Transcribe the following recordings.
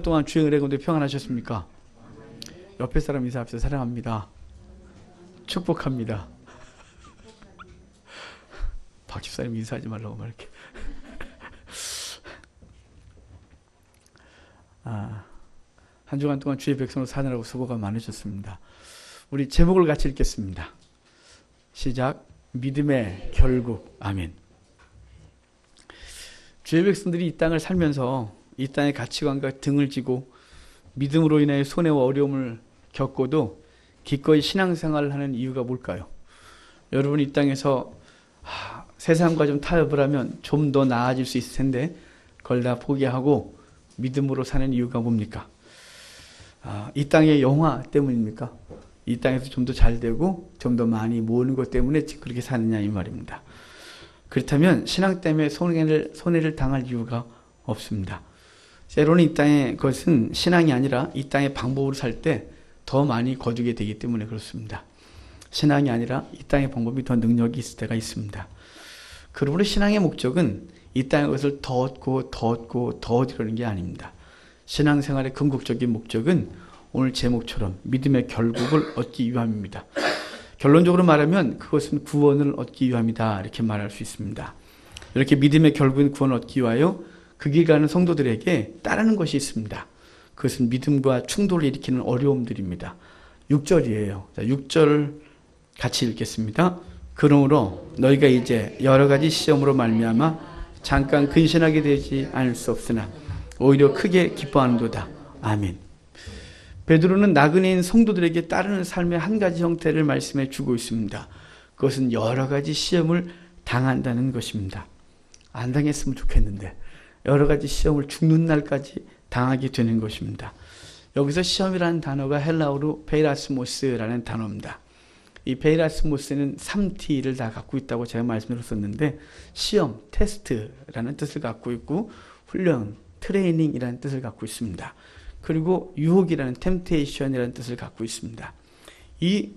동안 주의 은혜 가운데 평안하셨습니까? 옆에 사람 인사합시다. 사랑합니다. 축복합니다. 박 집사님 인사하지 말라고 막 이렇게. 한 주간 동안 주의 백성으로 사느라고 수고가 많으셨습니다. 우리 제목을 같이 읽겠습니다. 시작. 믿음의 결국. 아멘. 주의 백성들이 이 땅을 살면서 이 땅의 가치관과 등을 지고 믿음으로 인해 손해와 어려움을 겪고도 기꺼이 신앙생활을 하는 이유가 뭘까요? 여러분 이 땅에서 세상과 좀 타협을 하면 좀 더 나아질 수 있을 텐데 그걸 다 포기하고 믿음으로 사는 이유가 뭡니까? 이 땅의 영화 때문입니까? 이 땅에서 좀 더 잘 되고 좀 더 많이 모으는 것 때문에 그렇게 사느냐 이 말입니다. 그렇다면 신앙 때문에 손해를 당할 이유가 없습니다. 때로는 이 땅의 것은 신앙이 아니라 이 땅의 방법으로 살 때 더 많이 거두게 되기 때문에 그렇습니다. 신앙이 아니라 이 땅의 방법이 더 능력이 있을 때가 있습니다. 그러므로 신앙의 목적은 이 땅의 것을 더 얻고 더 얻고 더 얻으려는 게 아닙니다. 신앙생활의 궁극적인 목적은 오늘 제목처럼 믿음의 결국을 얻기 위함입니다. 결론적으로 말하면 그것은 구원을 얻기 위함이다 이렇게 말할 수 있습니다. 이렇게 믿음의 결국인 구원을 얻기 위하여 그 길 가는 성도들에게 따르는 것이 있습니다. 그것은 믿음과 충돌을 일으키는 어려움들입니다. 6절이에요. 6절 같이 읽겠습니다. 그러므로 너희가 이제 여러 가지 시험으로 말미암아 잠깐 근신하게 되지 않을 수 없으나 오히려 크게 기뻐하는도다. 아멘. 베드로는 나그네인 성도들에게 따르는 삶의 한 가지 형태를 말씀해 주고 있습니다. 그것은 여러 가지 시험을 당한다는 것입니다. 안 당했으면 좋겠는데 여러 가지 시험을 죽는 날까지 당하게 되는 것입니다. 여기서 시험이라는 단어가 헬라어로 페이라스모스라는 단어입니다. 이 페이라스모스는 3T를 다 갖고 있다고 제가 말씀드렸었는데 시험, 테스트라는 뜻을 갖고 있고 훈련, 트레이닝이라는 뜻을 갖고 있습니다. 그리고 유혹이라는 템테이션이라는 뜻을 갖고 있습니다. 이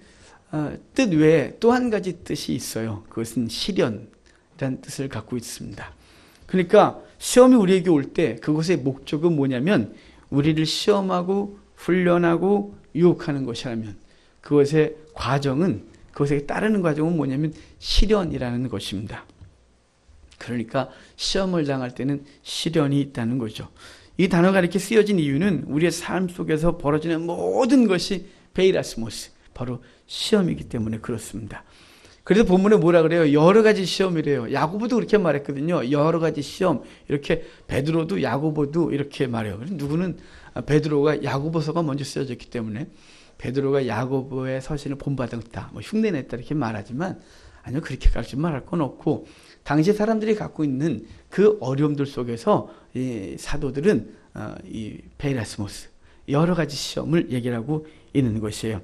뜻 외에 또 한 가지 뜻이 있어요. 그것은 시련이라는 뜻을 갖고 있습니다. 그러니까 시험이 우리에게 올 때 그것의 목적은 뭐냐면 우리를 시험하고 훈련하고 유혹하는 것이라면 그것의 과정은 그것에 따르는 과정은 뭐냐면 시련이라는 것입니다. 그러니까 시험을 당할 때는 시련이 있다는 거죠. 이 단어가 이렇게 쓰여진 이유는 우리의 삶 속에서 벌어지는 모든 것이 베이라스모스, 바로 시험이기 때문에 그렇습니다. 그래서 본문에 뭐라 그래요? 여러 가지 시험이래요. 야고보도 그렇게 말했거든요. 여러 가지 시험. 이렇게 베드로도 야고보도 이렇게 말해요. 누구는 베드로가 야고보서가 먼저 쓰여졌기 때문에 베드로가 야고보의 서신을 본받았다, 흉내냈다 이렇게 말하지만 아니요, 그렇게까지 말할 건 없고 당시 사람들이 갖고 있는 그 어려움들 속에서 이 사도들은 이 베이라스모스 여러 가지 시험을 얘기를 하고 있는 것이에요.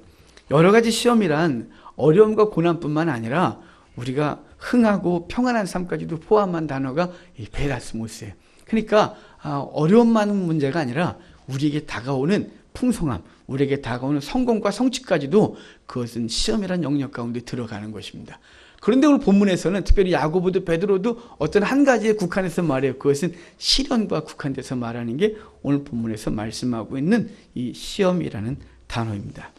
여러 가지 시험이란 어려움과 고난뿐만 아니라 우리가 흥하고 평안한 삶까지도 포함한 단어가 이 베이라스모스예요. 그러니까 어려움만은 문제가 아니라 우리에게 다가오는 풍성함, 우리에게 다가오는 성공과 성취까지도 그것은 시험이란 영역 가운데 들어가는 것입니다. 그런데 오늘 본문에서는 특별히 야고보도 베드로도 어떤 한 가지에 국한해서 말해요. 그것은 시련과 국한돼서 말하는 게 오늘 본문에서 말씀하고 있는 이 시험이라는 단어입니다.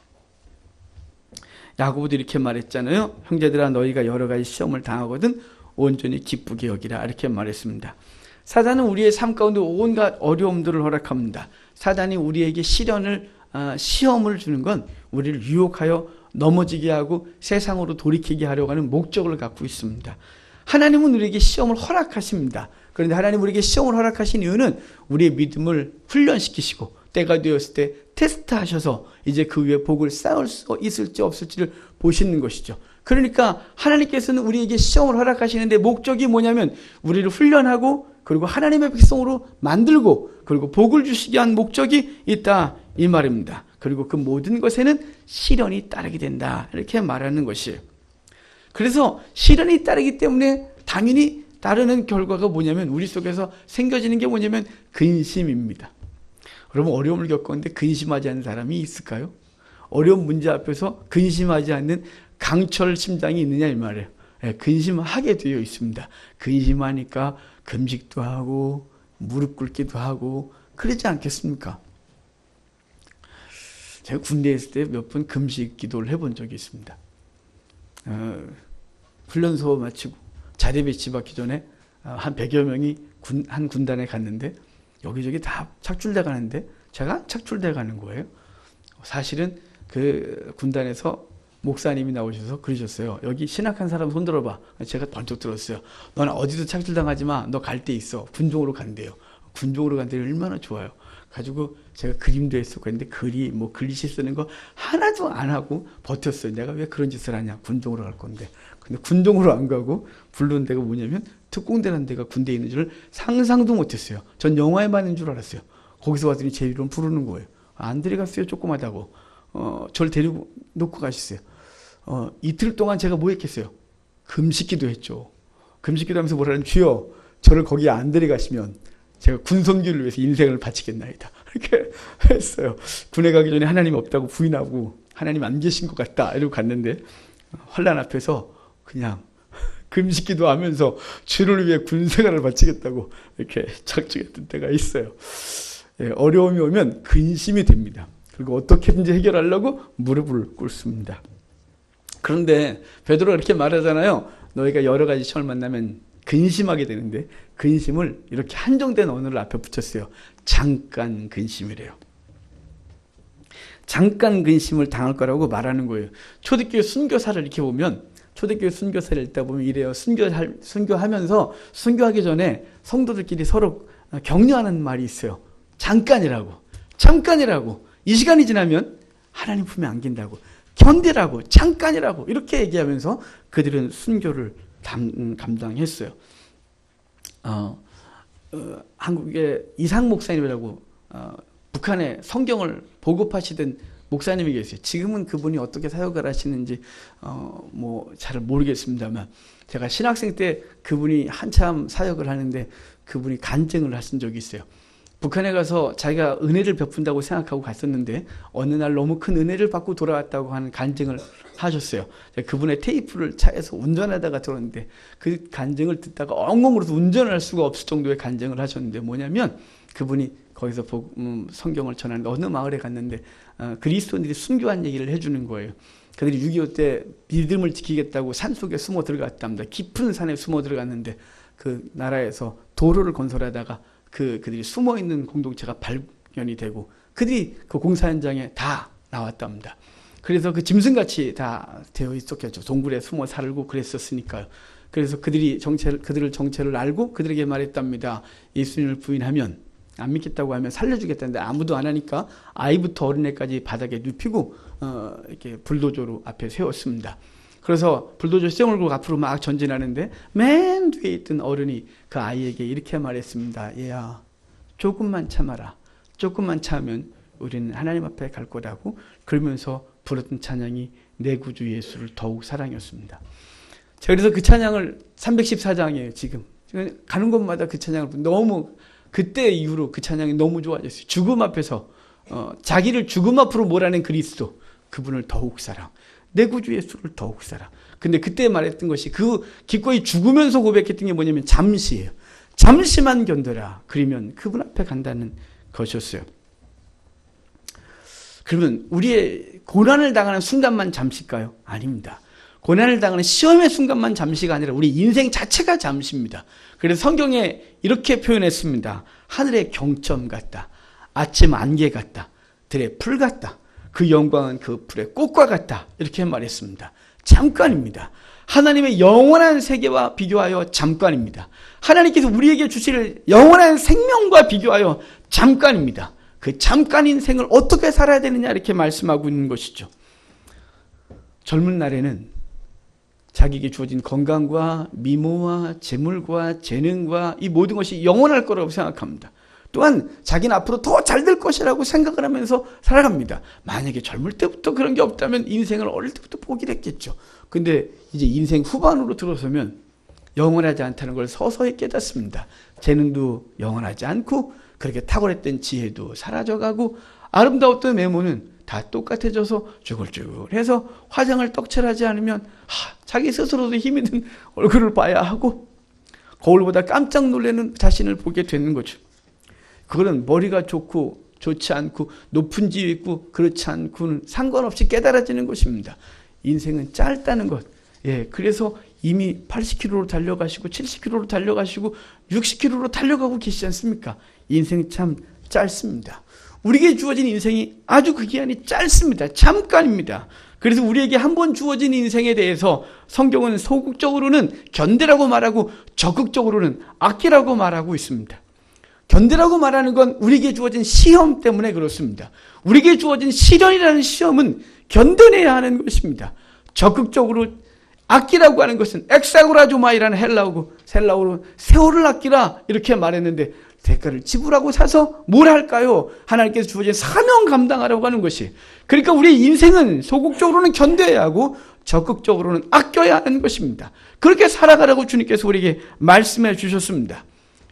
야고보도 이렇게 말했잖아요. 형제들아 너희가 여러 가지 시험을 당하거든 온전히 기쁘게 여기라 이렇게 말했습니다. 사단은 우리의 삶 가운데 온갖 어려움들을 허락합니다. 사단이 우리에게 시험을 주는 건 우리를 유혹하여 넘어지게 하고 세상으로 돌이키게 하려고 하는 목적을 갖고 있습니다. 하나님은 우리에게 시험을 허락하십니다. 그런데 하나님 우리에게 시험을 허락하신 이유는 우리의 믿음을 훈련시키시고 때가 되었을 때 테스트하셔서 이제 그 위에 복을 쌓을 수 있을지 없을지를 보시는 것이죠. 그러니까 하나님께서는 우리에게 시험을 허락하시는데 목적이 뭐냐면 우리를 훈련하고 그리고 하나님의 백성으로 만들고 그리고 복을 주시기 위한 목적이 있다 이 말입니다. 그리고 그 모든 것에는 시련이 따르게 된다 이렇게 말하는 것이에요. 그래서 시련이 따르기 때문에 당연히 따르는 결과가 뭐냐면 우리 속에서 생겨지는 게 뭐냐면 근심입니다. 여러분 어려움을 겪었는데 근심하지 않는 사람이 있을까요? 어려운 문제 앞에서 근심하지 않는 강철 심장이 있느냐 이 말이에요. 근심하게 되어 있습니다. 근심하니까 금식도 하고 무릎 꿇기도 하고 그러지 않겠습니까? 제가 군대에 있을 때 몇 번 금식 기도를 해본 적이 있습니다. 훈련소 마치고 자대 배치받기 전에 한 100여 명이 한 군단에 갔는데 여기저기 다 착출돼 가는데 제가 착출돼 가는 거예요. 사실은 그 군단에서 목사님이 나오셔서 그러셨어요. 여기 신학한 사람 손 들어봐. 제가 번쩍 들었어요. 너는 어디도 착출당하지 마. 너 갈 데 있어. 군종으로 간대요. 군종으로 간대 얼마나 좋아요. 가지고 제가 그림도 했었고 근데 글씨 쓰는 거 하나도 안 하고 버텼어요. 내가 왜 그런 짓을 하냐. 군종으로 갈 건데. 근데 군종으로 안 가고 부르는 데가 뭐냐면 특공대라는 데가 군대에 있는 줄 상상도 못했어요. 전 영화에만 있는 줄 알았어요. 거기서 왔더니 제 이름 부르는 거예요. 안 데려갔어요. 조그마다고. 저를 데리고 놓고 가셨어요. 이틀 동안 제가 뭐 했겠어요? 금식기도 했죠. 금식기도 하면서 뭐라는 주여 저를 거기에 안 데려가시면 제가 군선교를 위해서 인생을 바치겠나이다. 이렇게 했어요. 군에 가기 전에 하나님 없다고 부인하고 하나님 안 계신 것 같다 이러고 갔는데 환란 앞에서 그냥 금식기도 하면서 주를 위해 군생활을 바치겠다고 이렇게 작정했던 때가 있어요. 예, 어려움이 오면 근심이 됩니다. 그리고 어떻게든지 해결하려고 무릎을 꿇습니다. 그런데 베드로가 이렇게 말하잖아요. 너희가 여러 가지 시험을 만나면 근심하게 되는데 근심을 이렇게 한정된 언어를 앞에 붙였어요. 잠깐 근심이래요. 잠깐 근심을 당할 거라고 말하는 거예요. 초대교회 순교사를 이렇게 보면 초대교회 순교사를 읽다 보면 이래요. 순교하면서 순교하기 전에 성도들끼리 서로 격려하는 말이 있어요. 잠깐이라고. 이 시간이 지나면 하나님 품에 안긴다고. 견디라고. 잠깐이라고. 이렇게 얘기하면서 그들은 순교를 감당했어요. 한국의 이상 목사님이라고 북한에 성경을 보급하시던 목사님이 계세요. 지금은 그분이 어떻게 사역을 하시는지 잘 모르겠습니다만 제가 신학생 때 그분이 한참 사역을 하는데 그분이 간증을 하신 적이 있어요. 북한에 가서 자기가 은혜를 베푼다고 생각하고 갔었는데 어느 날 너무 큰 은혜를 받고 돌아왔다고 하는 간증을 하셨어요. 그분의 테이프를 차에서 운전하다가 들었는데 그 간증을 듣다가 엉엉 울어서 운전할 수가 없을 정도의 간증을 하셨는데 뭐냐면 그분이 거기서 성경을 전하는데 어느 마을에 갔는데 그리스도인들이 순교한 얘기를 해주는 거예요. 그들이 6.25 때 믿음을 지키겠다고 산속에 숨어 들어갔답니다. 깊은 산에 숨어 들어갔는데 그 나라에서 도로를 건설하다가 그들이 숨어있는 공동체가 발견이 되고 그들이 그 공사 현장에 다 나왔답니다. 그래서 그 짐승같이 다 되어 있었겠죠. 동굴에 숨어 살고 그랬었으니까요. 그래서 그들을 정체를 알고 그들에게 말했답니다. 예수님을 부인하면 안 믿겠다고 하면 살려주겠다는데 아무도 안 하니까 아이부터 어린애까지 바닥에 눕히고 이렇게 불도저로 앞에 세웠습니다. 그래서 불도저 시험을 걸고 앞으로 막 전진하는데 맨 뒤에 있던 어른이 그 아이에게 이렇게 말했습니다. 얘야 조금만 참아라. 조금만 참으면 우리는 하나님 앞에 갈 거라고 그러면서 부르던 찬양이 내 구주 예수를 더욱 사랑했습니다. 제가 그래서 그 찬양을 314장이에요. 지금 가는 곳마다 그 찬양을 너무 그때 이후로 그 찬양이 너무 좋아졌어요. 죽음 앞에서 자기를 죽음 앞으로 몰아낸 그리스도 그분을 더욱 사랑. 내 구주 예수를 더욱 사랑. 근데 그때 말했던 것이 그 기꺼이 죽으면서 고백했던 게 뭐냐면 잠시예요. 잠시만 견뎌라. 그러면 그분 앞에 간다는 것이었어요. 그러면 우리의 고난을 당하는 순간만 잠시일까요? 아닙니다. 고난을 당하는 시험의 순간만 잠시가 아니라 우리 인생 자체가 잠시입니다. 그래서 성경에 이렇게 표현했습니다. 하늘의 경점 같다. 아침 안개 같다. 들의 풀 같다. 그 영광은 그 풀의 꽃과 같다. 이렇게 말했습니다. 잠깐입니다. 하나님의 영원한 세계와 비교하여 잠깐입니다. 하나님께서 우리에게 주실 영원한 생명과 비교하여 잠깐입니다. 그 잠깐 인생을 어떻게 살아야 되느냐 이렇게 말씀하고 있는 것이죠. 젊은 날에는 자기에게 주어진 건강과 미모와 재물과 재능과 이 모든 것이 영원할 거라고 생각합니다. 또한 자기는 앞으로 더 잘 될 것이라고 생각을 하면서 살아갑니다. 만약에 젊을 때부터 그런 게 없다면 인생을 어릴 때부터 포기를 했겠죠. 근데 이제 인생 후반으로 들어서면 영원하지 않다는 걸 서서히 깨닫습니다. 재능도 영원하지 않고 그렇게 탁월했던 지혜도 사라져가고 아름다웠던 외모는 다 똑같아져서 쭈글쭈글해서 화장을 떡칠하지 않으면 자기 스스로도 힘이 든 얼굴을 봐야 하고 거울보다 깜짝 놀라는 자신을 보게 되는 거죠. 그거는 머리가 좋고 좋지 않고 높은 지위에 있고 그렇지 않고는 상관없이 깨달아지는 것입니다. 인생은 짧다는 것. 예, 그래서 이미 80km로 달려가시고 70km로 달려가시고 60km로 달려가고 계시지 않습니까? 인생 참 짧습니다. 우리에게 주어진 인생이 아주 그 기간이 짧습니다. 잠깐입니다. 그래서 우리에게 한 번 주어진 인생에 대해서 성경은 소극적으로는 견뎌라고 말하고 적극적으로는 아끼라고 말하고 있습니다. 견뎌라고 말하는 건 우리에게 주어진 시험 때문에 그렇습니다. 우리에게 주어진 시련이라는 시험은 견뎌내야 하는 것입니다. 적극적으로 아끼라고 하는 것은 엑사고라조마이라는 헬라어로 세월을 아끼라 이렇게 말했는데 대가를 지불하고 사서 뭘 할까요? 하나님께서 주어진 사명 감당하라고 하는 것이. 그러니까 우리 인생은 소극적으로는 견뎌야 하고 적극적으로는 아껴야 하는 것입니다. 그렇게 살아가라고 주님께서 우리에게 말씀해 주셨습니다.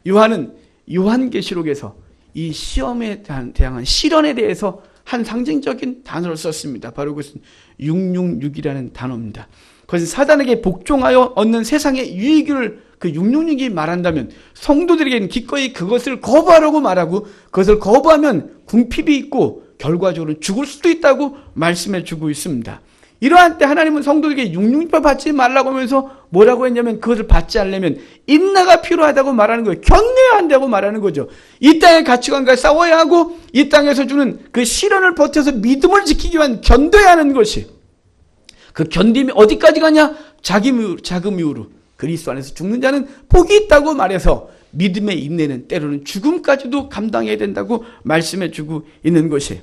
요한은 요한계시록에서 이 시험에 대한 시련에 대해서 한 상징적인 단어를 썼습니다. 바로 그것은 666이라는 단어입니다. 그것은 사단에게 복종하여 얻는 세상의 유익을 그 666이 말한다면 성도들에게는 기꺼이 그것을 거부하라고 말하고 그것을 거부하면 궁핍이 있고 결과적으로 죽을 수도 있다고 말씀해 주고 있습니다. 이러한 때 하나님은 성도들에게 666을 받지 말라고 하면서 뭐라고 했냐면 그것을 받지 않으려면 인내가 필요하다고 말하는 거예요. 견뎌야 한다고 말하는 거죠. 이 땅의 가치관과 싸워야 하고 이 땅에서 주는 그 시련을 버텨서 믿음을 지키기 위한 견뎌야 하는 것이, 그 견딤이 어디까지 가냐? 자금 이후로 그리스도 안에서 죽는 자는 복이 있다고 말해서 믿음의 인내는 때로는 죽음까지도 감당해야 된다고 말씀해 주고 있는 것이,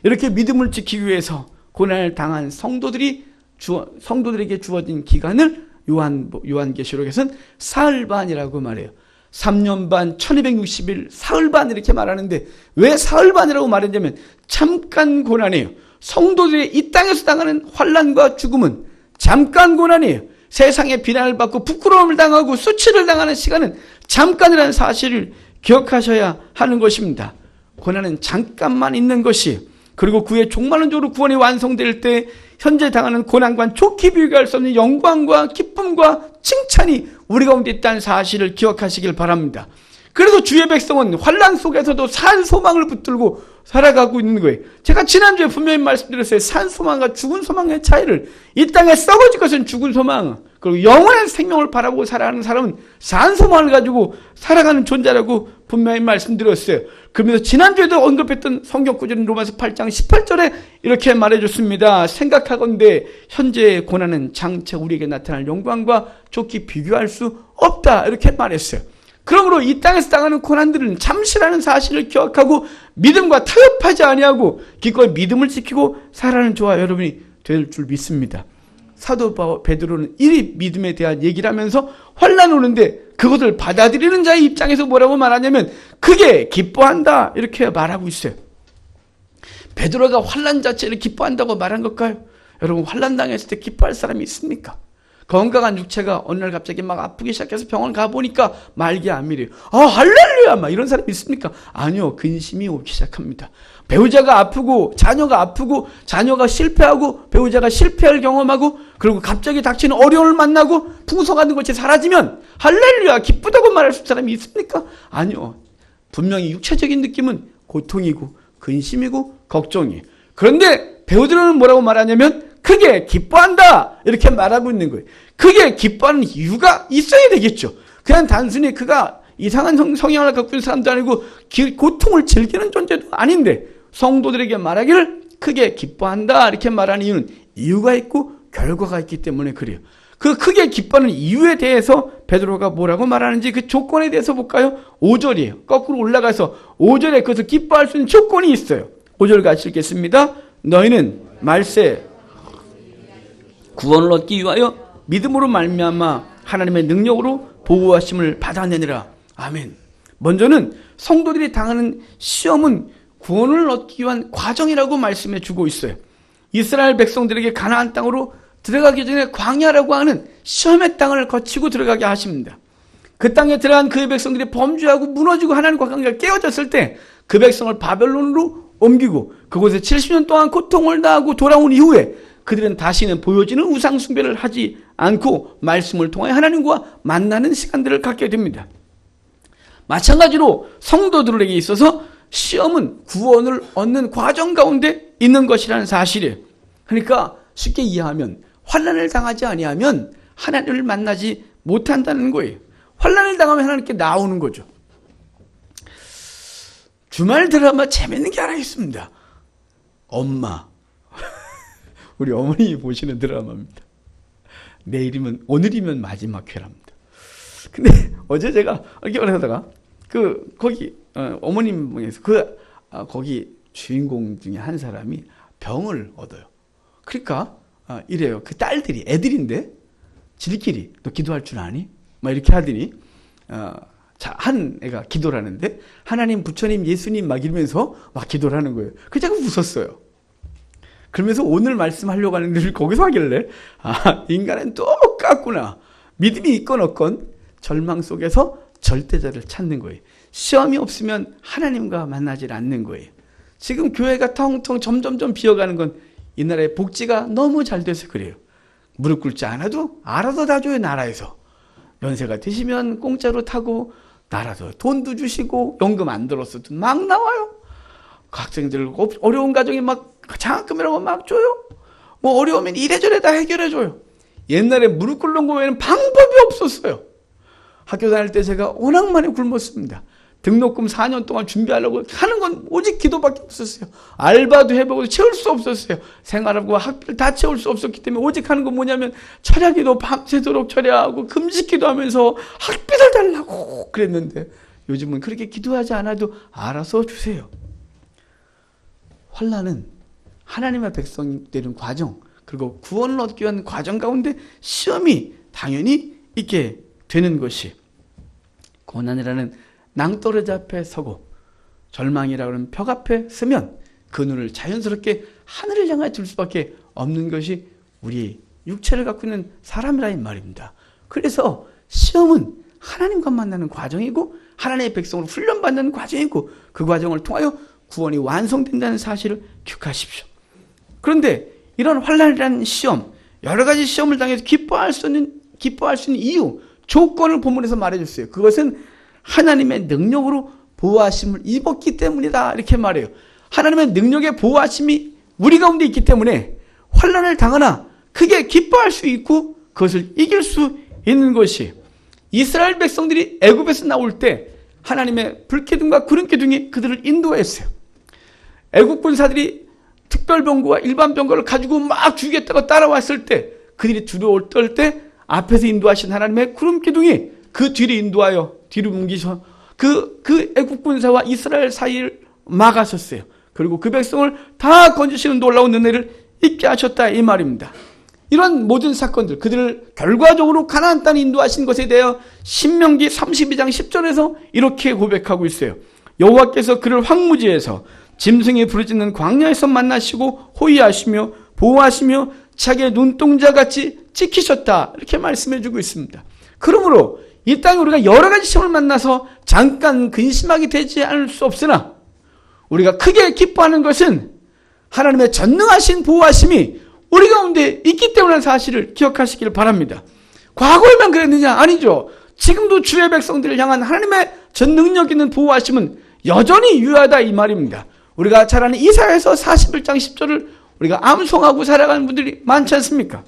이렇게 믿음을 지키기 위해서 고난을 당한 성도들에게 주어진 기간을 요한계시록에서는 사흘반이라고 말해요. 3년 반, 1260일, 사흘반 이렇게 말하는데 왜 사흘반이라고 말했냐면 잠깐 고난이에요. 성도들이 이 땅에서 당하는 환난과 죽음은 잠깐 고난이에요. 세상에 비난을 받고 부끄러움을 당하고 수치를 당하는 시간은 잠깐이라는 사실을 기억하셔야 하는 것입니다. 고난은 잠깐만 있는 것이, 그리고 그의 종말론적으로 구원이 완성될 때 현재 당하는 고난과 좋게 비교할 수 없는 영광과 기쁨과 칭찬이 우리 가운데 있다는 사실을 기억하시길 바랍니다. 그래서 주의 백성은 환난 속에서도 산 소망을 붙들고 살아가고 있는 거예요. 제가 지난주에 분명히 말씀드렸어요. 산 소망과 죽은 소망의 차이를. 이 땅에 썩어질 것은 죽은 소망, 그리고 영원한 생명을 바라보고 살아가는 사람은 산 소망을 가지고 살아가는 존재라고 분명히 말씀드렸어요. 그러면서 지난주에도 언급했던 성경 구절인 로마서 8장 18절에 이렇게 말해줬습니다. 생각하건대 현재의 고난은 장차 우리에게 나타날 영광과 좋게 비교할 수 없다, 이렇게 말했어요. 그러므로 이 땅에서 당하는 고난들은 잠시라는 사실을 기억하고 믿음과 타협하지 아니하고 기꺼이 믿음을 지키고 살아가는 저와 여러분이 될 줄 믿습니다. 사도 베드로는 이 믿음에 대한 얘기를 하면서 환난 오는데 그것을 받아들이는 자의 입장에서 뭐라고 말하냐면 그게 기뻐한다, 이렇게 말하고 있어요. 베드로가 환난 자체를 기뻐한다고 말한 걸까요? 여러분, 환난 당했을 때 기뻐할 사람이 있습니까? 건강한 육체가 어느 날 갑자기 막 아프기 시작해서 병원 가보니까 말기 암이래요. 할렐루야! 막 이런 사람이 있습니까? 아니요. 근심이 오기 시작합니다. 배우자가 아프고 자녀가 실패하고 배우자가 실패할 경험하고 그리고 갑자기 닥치는 어려움을 만나고 풍성한 것이 사라지면 할렐루야! 기쁘다고 말할 수 있는 사람이 있습니까? 아니요. 분명히 육체적인 느낌은 고통이고 근심이고 걱정이에요. 그런데 베드로는 뭐라고 말하냐면 크게 기뻐한다, 이렇게 말하고 있는 거예요. 크게 기뻐하는 이유가 있어야 되겠죠. 그냥 단순히 그가 이상한 성향을 갖고 있는 사람도 아니고 고통을 즐기는 존재도 아닌데 성도들에게 말하기를 크게 기뻐한다, 이렇게 말하는 이유는 이유가 있고 결과가 있기 때문에 그래요. 그 크게 기뻐하는 이유에 대해서 베드로가 뭐라고 말하는지 그 조건에 대해서 볼까요? 5절이에요. 거꾸로 올라가서 5절에 그것을 기뻐할 수 있는 조건이 있어요. 5절 같이 읽겠습니다. 너희는 말세 구원을 얻기 위하여 믿음으로 말미암아 하나님의 능력으로 보호하심을 받아내느라. 아멘. 먼저는 성도들이 당하는 시험은 구원을 얻기 위한 과정이라고 말씀해 주고 있어요. 이스라엘 백성들에게 가나안 땅으로 들어가기 전에 광야라고 하는 시험의 땅을 거치고 들어가게 하십니다. 그 땅에 들어간 그의 백성들이 범죄하고 무너지고 하나님과 관계가 깨어졌을 때 그 백성을 바벨론으로 옮기고 그곳에 70년 동안 고통을 당하고 돌아온 이후에 그들은 다시는 보여지는 우상 숭배를 하지 않고 말씀을 통해 하나님과 만나는 시간들을 갖게 됩니다. 마찬가지로 성도들에게 있어서 시험은 구원을 얻는 과정 가운데 있는 것이라는 사실이에요. 그러니까 쉽게 이해하면 환난을 당하지 아니하면 하나님을 만나지 못한다는 거예요. 환난을 당하면 하나님께 나오는 거죠. 주말 드라마 재밌는 게 하나 있습니다. 엄마. 우리 어머니 보시는 드라마입니다. 오늘이면 마지막 회랍니다. 근데 어제 제가 이렇게 말하다가 거기 어머님 중에서 거기 주인공 중에 한 사람이 병을 얻어요. 그러니까 이래요. 그 딸들이 애들인데 지들끼리 너 기도할 줄 아니? 막 이렇게 하더니 한 애가 기도를 하는데 하나님, 부처님, 예수님 막 이러면서 막 기도를 하는 거예요. 그래서 제가 웃었어요. 그러면서 오늘 말씀하려고 하는데 거기서 하길래 인간은 똑같구나. 믿음이 있건 없건 절망 속에서 절대자를 찾는 거예요. 시험이 없으면 하나님과 만나질 않는 거예요. 지금 교회가 텅텅 점점점 비어가는 건 이 나라의 복지가 너무 잘 돼서 그래요. 무릎 꿇지 않아도 알아서 다 줘요. 나라에서. 연세가 드시면 공짜로 타고 나라도 돈도 주시고 연금 안 들었어도 막 나와요. 학생들 어려운 가정이 막 장학금이라고 막 줘요. 뭐 어려우면 이래저래 다 해결해 줘요. 옛날에 무릎 꿇는 거 외에는 방법이 없었어요. 학교 다닐 때 제가 워낙 많이 굶었습니다. 등록금 4년 동안 준비하려고 하는 건 오직 기도밖에 없었어요. 알바도 해보고 채울 수 없었어요. 생활하고 학비를 다 채울 수 없었기 때문에 오직 하는 건 뭐냐면 철야기도 밤새도록 철야하고 금식기도 하면서 학비를 달라고 그랬는데 요즘은 그렇게 기도하지 않아도 알아서 주세요. 환난은 하나님의 백성이 되는 과정, 그리고 구원을 얻기 위한 과정 가운데 시험이 당연히 있게 되는 것이, 고난이라는 낭떠러지 앞에 서고 절망이라고 하는 벽 앞에 서면 그 눈을 자연스럽게 하늘을 향해 둘 수밖에 없는 것이 우리 육체를 갖고 있는 사람이라는 말입니다. 그래서 시험은 하나님과 만나는 과정이고 하나님의 백성으로 훈련받는 과정이고 그 과정을 통하여 구원이 완성된다는 사실을 기억하십시오. 그런데 이런 환난이라는 시험, 여러 가지 시험을 당해서 기뻐할 수 있는 이유, 조건을 본문에서 말해줬어요. 그것은 하나님의 능력으로 보호하심을 입었기 때문이다, 이렇게 말해요. 하나님의 능력의 보호하심이 우리 가운데 있기 때문에 환난을 당하나 크게 기뻐할 수 있고 그것을 이길 수 있는 것이, 이스라엘 백성들이 애굽에서 나올 때 하나님의 불기둥과 구름기둥이 그들을 인도했어요. 애굽 군사들이 특별병거와 일반 병거를 가지고 막 죽이겠다고 따라왔을 때 그들이 두려워 떨 때 앞에서 인도하신 하나님의 구름기둥이 그 뒤를 인도하여 뒤로 옮기셔 그 애국 군사와 이스라엘 사이를 막았었어요. 그리고 그 백성을 다 건지시는 놀라운 은혜를 있게 하셨다, 이 말입니다. 이런 모든 사건들, 그들을 결과적으로 가나안 땅에 인도하신 것에 대하여 신명기 32장 10절에서 이렇게 고백하고 있어요. 여호와께서 그를 황무지에서 짐승이 부르짖는 광야에서 만나시고 호위하시며 보호하시며 자기의 눈동자같이 지키셨다, 이렇게 말씀해 주고 있습니다. 그러므로 이 땅에 우리가 여러 가지 시험을 만나서 잠깐 근심하게 되지 않을 수 없으나 우리가 크게 기뻐하는 것은 하나님의 전능하신 보호하심이 우리 가운데 있기 때문에 사실을 기억하시기를 바랍니다. 과거에만 그랬느냐? 아니죠. 지금도 주의 백성들을 향한 하나님의 전능력 있는 보호하심은 여전히 유효하다, 이 말입니다. 우리가 잘 아는 이사야서 41장 10절을 우리가 암송하고 살아가는 분들이 많지 않습니까?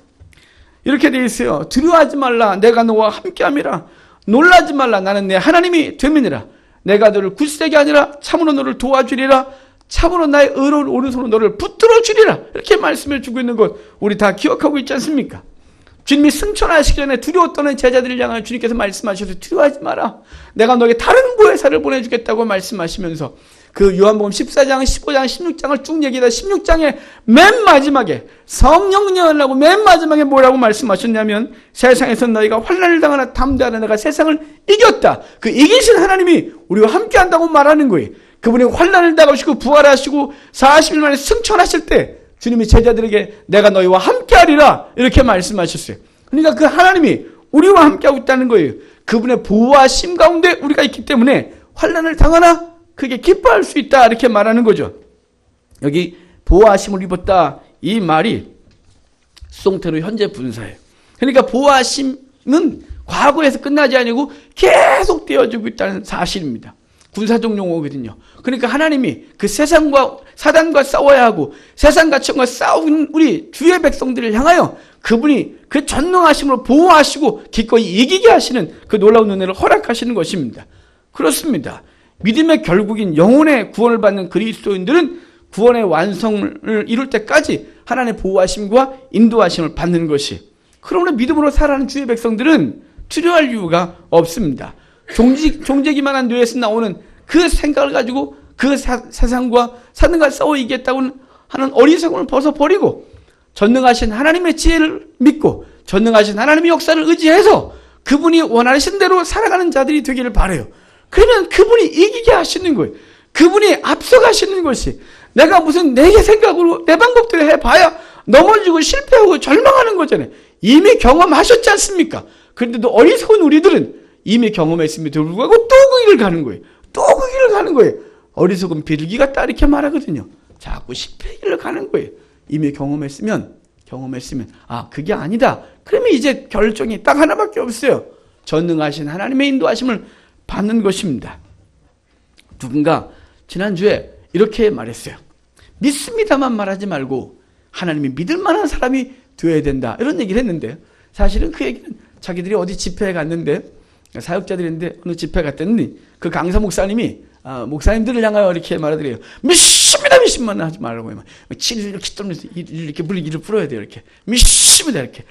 이렇게 되어 있어요. 두려워하지 말라, 내가 너와 함께함이라. 놀라지 말라, 나는 내 하나님이 됨이니라. 내가 너를 굳세게 하니라. 참으로 너를 도와주리라. 참으로 나의 의로운 오른손으로 너를 붙들어 주리라. 이렇게 말씀을 주고 있는 것 우리 다 기억하고 있지 않습니까? 주님이 승천하시기 전에 두려워 떠는 제자들을 향하여 주님께서 말씀하셔서 두려워하지 마라, 내가 너에게 다른 보혜사를 보내주겠다고 말씀하시면서 그 요한복음 14장, 15장, 16장을 쭉 얘기하다 16장의 맨 마지막에 성령령하고 맨 마지막에 뭐라고 말씀하셨냐면, 세상에서 너희가 환난을 당하나 담대하라, 내가 세상을 이겼다. 그 이기신 하나님이 우리와 함께 한다고 말하는 거예요. 그분이 환난을 당하시고 부활하시고 40일 만에 승천하실 때 주님이 제자들에게 내가 너희와 함께 하리라, 이렇게 말씀하셨어요. 그러니까 그 하나님이 우리와 함께하고 있다는 거예요. 그분의 보호하심 가운데 우리가 있기 때문에 환난을 당하나 그게 기뻐할 수 있다, 이렇게 말하는 거죠. 여기 보호하심을 입었다, 이 말이 수동태로 현재 분사예요. 그러니까 보호하심은 과거에서 끝나지 아니고 계속 되어지고 있다는 사실입니다. 군사적 용어거든요. 그러니까 하나님이 그 세상과 사단과 싸워야 하고 세상 가치관과 싸우는 우리 주의 백성들을 향하여 그분이 그 전능하심으로 보호하시고 기꺼이 이기게 하시는 그 놀라운 은혜를 허락하시는 것입니다. 그렇습니다. 믿음의 결국인 영혼의 구원을 받는 그리스도인들은 구원의 완성을 이룰 때까지 하나님의 보호하심과 인도하심을 받는 것이, 그러므로 믿음으로 살아가는 주의 백성들은 두려워할 이유가 없습니다. 종제기만 한 뇌에서 나오는 그 생각을 가지고 그 세상과 사단과 싸워 이기겠다고 하는 어리석음을 벗어버리고 전능하신 하나님의 지혜를 믿고 전능하신 하나님의 역사를 의지해서 그분이 원하신 대로 살아가는 자들이 되기를 바라요. 그러면 그분이 이기게 하시는 거예요. 그분이 앞서가시는 것이, 내가 무슨 내 생각으로 내 방법대로 해봐야 넘어지고 실패하고 절망하는 거잖아요. 이미 경험하셨지 않습니까? 그런데도 어리석은 우리들은 이미 경험했음에도 불구하고 또 그 길을 가는 거예요. 또 그 길을 가는 거예요. 어리석은 비둘기 같다 이렇게 말하거든요. 자꾸 실패의 길을 가는 거예요. 이미 경험했으면 그게 아니다. 그러면 이제 결정이 딱 하나밖에 없어요. 전능하신 하나님의 인도하심을 받는 것입니다. 누군가 지난주에 이렇게 말했어요. 믿습니다만 말하지 말고 하나님이 믿을 만한 사람이 되어야 된다, 이런 얘기를 했는데, 사실은 그 얘기는 자기들이 어디 집회에 갔는데, 사역자들인데 어느 집회 갔더니 그 강사 목사님이 목사님들을 향하여 이렇게 말하더래요. 믿습니다만 하지 말라고. 치를 이렇게 떨면서 이렇게 물기를 풀어야 돼요. 이렇게 믿습니다 이렇게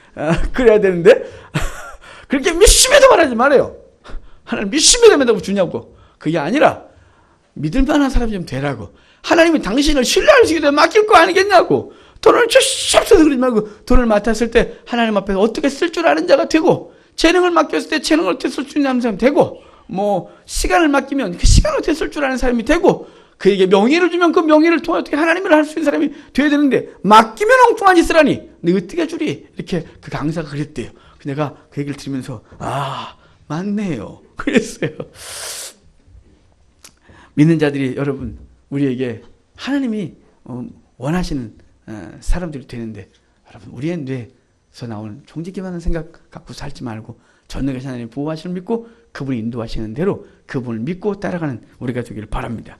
그래야 되는데 그렇게 믿습니다 말하지 말아요. 하나님 믿습니다 맨다고 주냐고. 그게 아니라 믿을 만한 사람이 좀 되라고. 하나님이 당신을 신뢰할 수 있게 되면 맡길 거 아니겠냐고. 돈을 주시 없어서 그러지 말고, 돈을 맡았을 때 하나님 앞에서 어떻게 쓸 줄 아는 자가 되고, 재능을 맡겼을 때 재능을 어떻게 쓸 줄 아는 사람이 되고, 시간을 맡기면 그 시간을 어떻게 쓸 줄 아는 사람이 되고, 그에게 명예를 주면 그 명예를 통해 어떻게 하나님을 할 수 있는 사람이 되어야 되는데, 맡기면 엉뚱한 짓을 하니 너 어떻게 주리? 이렇게 그 강사가 그랬대요. 내가 그 얘기를 들으면서 맞네요 그랬어요. 믿는 자들이, 여러분, 우리에게 하나님이 원하시는 사람들이 되는데, 여러분, 우리의 뇌에서 나오는 종지기만 한 생각 갖고 살지 말고 전능하신 하나님 보호하시는 믿고 그분이 인도하시는 대로 그분을 믿고 따라가는 우리가 되기를 바랍니다.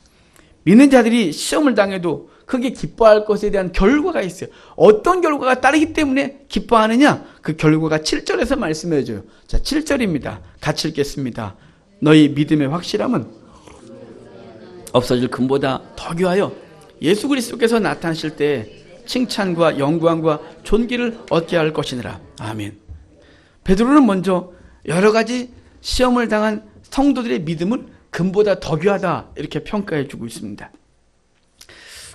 믿는 자들이 시험을 당해도 크게 기뻐할 것에 대한 결과가 있어요. 어떤 결과가 따르기 때문에 기뻐하느냐? 그 결과가 7절에서 말씀해줘요. 자, 7절입니다. 같이 읽겠습니다. 너희 믿음의 확실함은 없어질 금보다 더 귀하여 예수 그리스도께서 나타나실 때 칭찬과 영광과 존귀를 얻게 할 것이니라. 아멘. 베드로는 먼저 여러 가지 시험을 당한 성도들의 믿음을 금보다 더 귀하다 이렇게 평가해 주고 있습니다.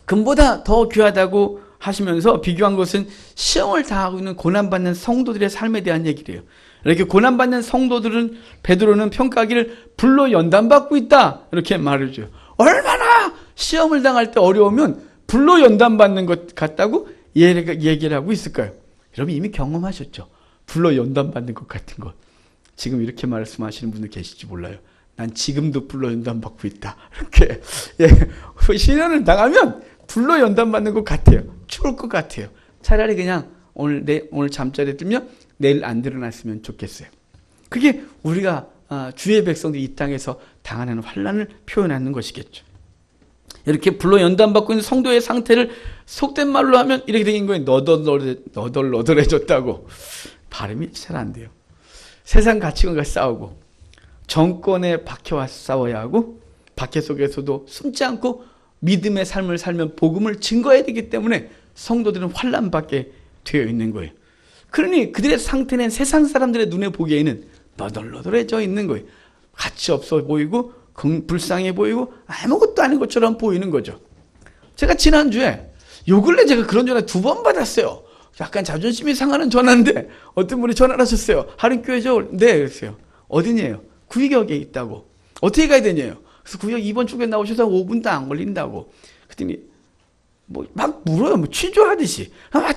금보다 더 귀하다고 하시면서 비교한 것은 시험을 당하고 있는 고난받는 성도들의 삶에 대한 얘기래요. 이렇게 고난받는 성도들은 베드로는 평가하기를 불로 연단받고 있다 이렇게 말해줘요. 얼마나 시험을 당할 때 어려우면 불로 연단받는 것 같다고 얘기를 하고 있을까요? 여러분 이미 경험하셨죠? 불로 연단받는 것 같은 것. 지금 이렇게 말씀하시는 분들 계실지 몰라요. 난 지금도 불로 연단받고 있다. 이렇게 시련을 당하면 불로 연단받는 것 같아요. 추울 것 같아요. 차라리 그냥 오늘 잠자리에 들면 내일 안 일어났으면 좋겠어요. 그게 우리가 주의 백성들이 이 땅에서 당하는 환난을 표현하는 것이겠죠. 이렇게 불로 연단받고 있는 성도의 상태를 속된 말로 하면 이렇게 된 거예요. 너덜너덜해졌다고. 발음이 잘 안 돼요. 세상 가치관과 싸우고 정권에 박혀와 싸워야 하고 박해 속에서도 숨지 않고 믿음의 삶을 살면 복음을 증거해야 되기 때문에 성도들은 환난받게 되어 있는 거예요. 그러니 그들의 상태는 세상 사람들의 눈에 보기에는 너덜너덜해져 있는 거예요. 가치 없어 보이고 불쌍해 보이고 아무것도 아닌 것처럼 보이는 거죠. 제가 지난주에 요 근래 제가 그런 전화 2번 받았어요. 약간 자존심이 상하는 전화인데 어떤 분이 전화를 하셨어요. 하림교회죠? 네, 그랬어요. 어디냐요? 구의역에 있다고. 어떻게 가야 되냐요? 그래서 구의역 2번 쪽에 나오셔서 5분도 안 걸린다고. 그랬더니 막 물어요. 취조하듯이.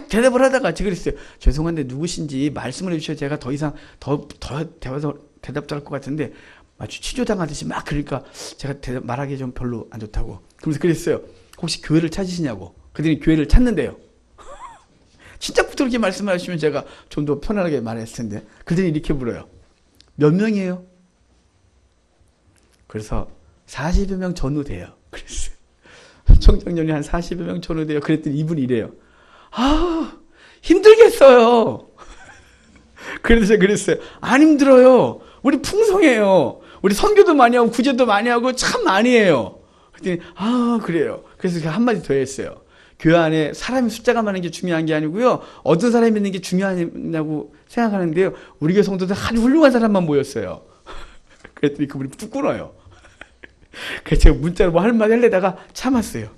대답을 하다가 제가 그랬어요. 죄송한데 누구신지 말씀을 해주셔야 제가 더 이상 더 대답도 할 것 같은데 마치 취조당하듯이 막 그러니까 제가 말하기 좀 별로 안 좋다고. 그러면서 그랬어요. 혹시 교회를 찾으시냐고. 그랬더니 교회를 찾는데요. 진짜부터 그렇게 말씀을 하시면 제가 좀 더 편안하게 말했을 텐데. 그랬더니 이렇게 물어요. 몇 명이에요? 그래서 40여 명 전후돼요. 그랬어요. 청장년이 한 40여 명 전후돼요. 그랬더니 이분이 이래요. 아, 힘들겠어요. 그래서 제가 그랬어요. 안 힘들어요. 우리 풍성해요. 우리 선교도 많이 하고 구제도 많이 하고 참 많이 해요. 그랬더니 아, 그래요. 그래서 제가 한마디 더 했어요. 교회 안에 사람이 숫자가 많은 게 중요한 게 아니고요. 어떤 사람이 있는 게 중요하냐고 생각하는데요. 우리 교회 성도들 아주 훌륭한 사람만 모였어요. 그랬더니 그분이 뚝 끊어요. 그래서 제가 문자로 뭐 할 말 하려다가 참았어요.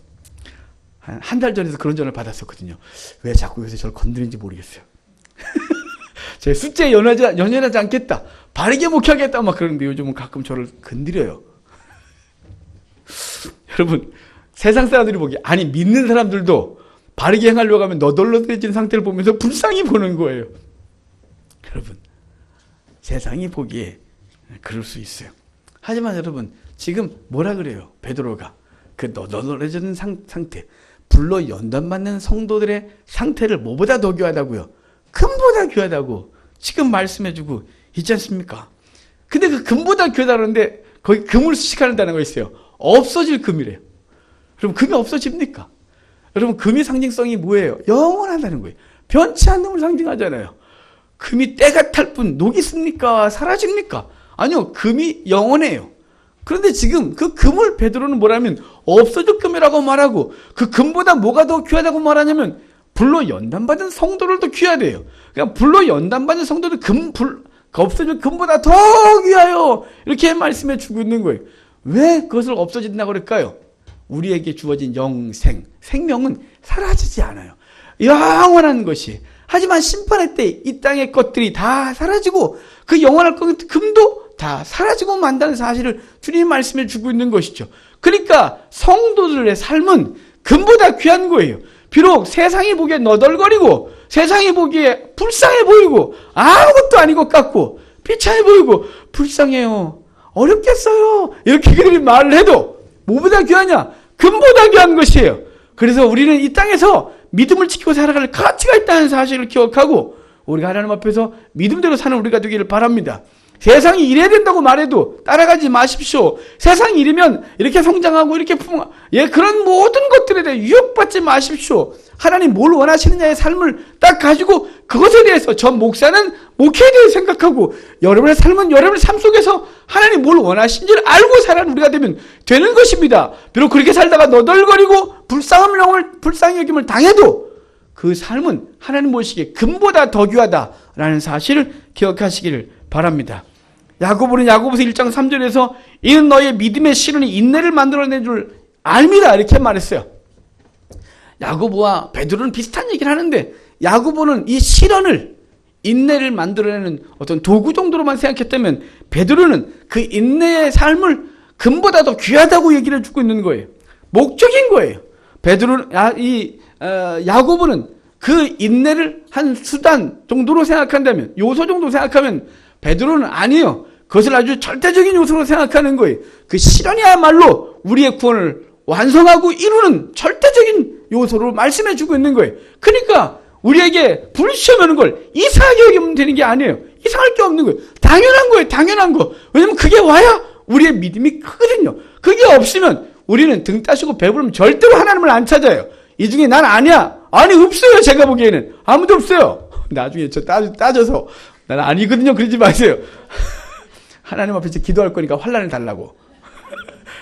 한 달 전에도 그런 전화를 받았었거든요. 왜 자꾸 요새 저를 건드리는지 모르겠어요. 제 숫자에 연연하지 않겠다. 바르게 목회하겠다. 막 그러는데 요즘은 가끔 저를 건드려요. 여러분, 세상 사람들이 보기에, 아니, 믿는 사람들도 바르게 행하려고 하면 너덜너덜해진 상태를 보면서 불쌍히 보는 거예요. 여러분, 세상이 보기에 그럴 수 있어요. 하지만 여러분, 지금 뭐라 그래요? 베드로가 그 너덜너덜해진 상태, 불로 연단받는 성도들의 상태를 뭐보다 더 귀하다고요? 금보다 귀하다고 지금 말씀해주고 있지 않습니까? 근데 그 금보다 귀하다는데 거기 금을 수식하는다는 거 있어요. 없어질 금이래요. 그럼 금이 없어집니까? 여러분, 금의 상징성이 뭐예요? 영원하다는 거예요. 변치 않는 걸 상징하잖아요. 금이 때가 탈 뿐 녹이 씁니까? 사라집니까? 아니요, 금이 영원해요. 그런데 지금 그 금을 베드로는 뭐라면 없어질 금이라고 말하고, 그 금보다 뭐가 더 귀하다고 말하냐면 불로 연단받은 성도를 더 귀하대요. 그러니까 불로 연단받은 성도들 없어질 금보다 더 귀하여, 이렇게 말씀해 주고 있는 거예요. 왜 그것을 없어진다고 그럴까요? 우리에게 주어진 영생, 생명은 사라지지 않아요. 영원한 것이. 하지만 심판의 때 이 땅의 것들이 다 사라지고 그 영원할 금도 다 사라지고 만다는 사실을 주님이 말씀해 주고 있는 것이죠. 그러니까 성도들의 삶은 금보다 귀한 거예요. 비록 세상이 보기에 너덜거리고 세상이 보기에 불쌍해 보이고 아무것도 아닌 것 같고 비참해 보이고 불쌍해요, 어렵겠어요, 이렇게 그들이 말을 해도 뭐보다 귀하냐? 금보다 귀한 것이에요. 그래서 우리는 이 땅에서 믿음을 지키고 살아갈 가치가 있다는 사실을 기억하고 우리가 하나님 앞에서 믿음대로 사는 우리가 되기를 바랍니다. 세상이 이래야 된다고 말해도 따라가지 마십시오. 세상이 이러면 이렇게 성장하고 이렇게 그런 모든 것들에 대해 유혹받지 마십시오. 하나님 뭘 원하시느냐의 삶을 딱 가지고 그것에 대해서 전 목사는 목회에 대해 생각하고 여러분의 삶은 여러분의 삶 속에서 하나님 뭘 원하시는지를 알고 살아가는 우리가 되면 되는 것입니다. 비록 그렇게 살다가 너덜거리고 불쌍히 여김을 당해도 그 삶은 하나님 보시기에 금보다 더 귀하다라는 사실을 기억하시기를 바랍니다. 야고보는 야고보서 1장 3절에서 이는 너의 믿음의 실현이 인내를 만들어낸 줄 압니다, 이렇게 말했어요. 야고보와 베드로는 비슷한 얘기를 하는데 야고보는 이 실현을, 인내를 만들어내는 어떤 도구 정도로만 생각했다면 베드로는 그 인내의 삶을 금보다 더 귀하다고 얘기를 해주고 있는 거예요. 목적인 거예요. 야고보는 그 인내를 한 수단 정도로 생각한다면, 요소 정도 생각하면 베드로는 아니에요. 그것을 아주 절대적인 요소로 생각하는 거예요. 그 실현이야말로 우리의 구원을 완성하고 이루는 절대적인 요소로 말씀해 주고 있는 거예요. 그러니까 우리에게 불시험 오는 걸 이상하게 여기면 되는 게 아니에요. 이상할 게 없는 거예요. 당연한 거예요. 당연한 거. 왜냐면 그게 와야 우리의 믿음이 크거든요. 그게 없으면 우리는 등 따시고 배부르면 절대로 하나님을 안 찾아요. 이 중에 난 아니야. 아니, 없어요. 제가 보기에는. 아무도 없어요. 나중에 저 따져서 난 아니거든요. 그러지 마세요. 하나님 앞에서 기도할 거니까 환난을 달라고.